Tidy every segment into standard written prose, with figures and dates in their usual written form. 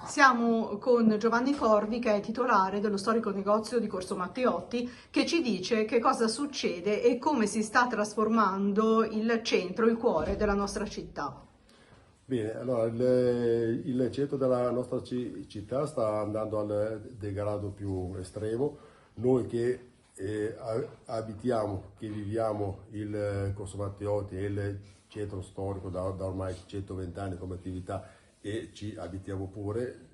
Siamo con Giovanni Corvi, che è titolare dello storico negozio di Corso Matteotti, che ci dice che cosa succede e come si sta trasformando il centro, il cuore della nostra città. Bene, allora il centro della nostra città sta andando al degrado più estremo. Noi che abitiamo, che viviamo il Corso Matteotti e il centro storico da ormai 120 anni come attività e ci abitiamo pure,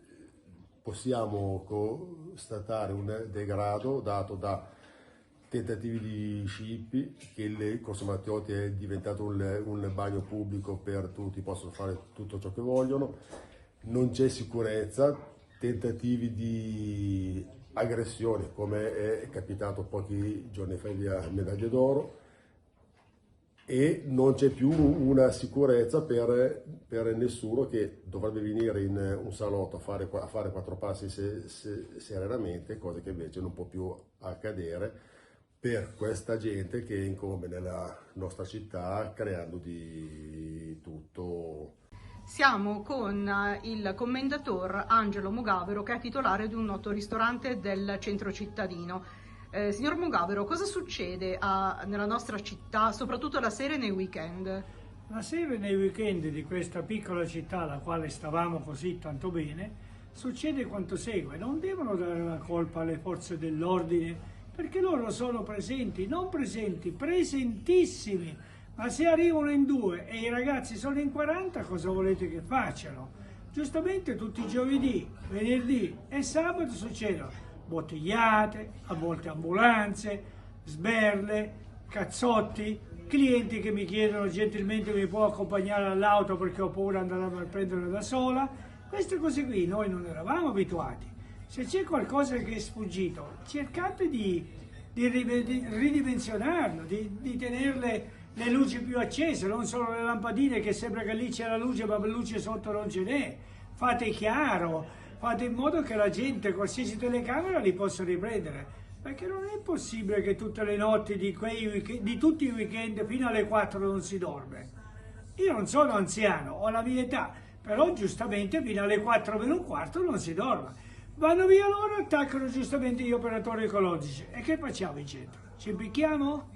possiamo constatare un degrado dato da tentativi di scippi, che il Corso Matteotti è diventato un bagno pubblico per tutti, possono fare tutto ciò che vogliono, non c'è sicurezza, tentativi di aggressione come è capitato pochi giorni fa via Medaglia d'Oro, e non c'è più una sicurezza per nessuno che dovrebbe venire in un salotto a fare quattro passi serenamente, cosa che invece non può più accadere per questa gente che incombe nella nostra città creando di tutto. Siamo con il commendator Angelo Mogavero, che è titolare di un noto ristorante del centro cittadino. Signor Mogavero, cosa succede nella nostra città, soprattutto la sera e nei weekend? La sera e nei weekend di questa piccola città, alla quale stavamo così tanto bene, succede quanto segue. Non devono dare la colpa alle forze dell'ordine, perché loro sono presenti, non presenti, presentissimi. Ma se arrivano in due e i ragazzi sono in 40, cosa volete che facciano? Giustamente tutti i giovedì, venerdì e sabato succedono bottigliate, a volte ambulanze, sberle, cazzotti, clienti che mi chiedono gentilmente mi può accompagnare all'auto perché ho paura di andare a prendere da sola. Queste cose qui noi non eravamo abituati. Se c'è qualcosa che è sfuggito, cercate di ridimensionarlo, di tenerle le luci più accese, non solo le lampadine che sembra che lì c'è la luce ma la luce sotto non ce n'è. Fate chiaro, fate in modo che la gente, qualsiasi telecamera, li possa riprendere, perché non è possibile che tutte le notti di tutti i weekend fino alle 4 non si dorme. Io non sono anziano, ho la mia età, però giustamente fino alle 4 meno un quarto non si dorme. Vanno via loro, attaccano giustamente gli operatori ecologici. E che facciamo in centro? Ci impicchiamo?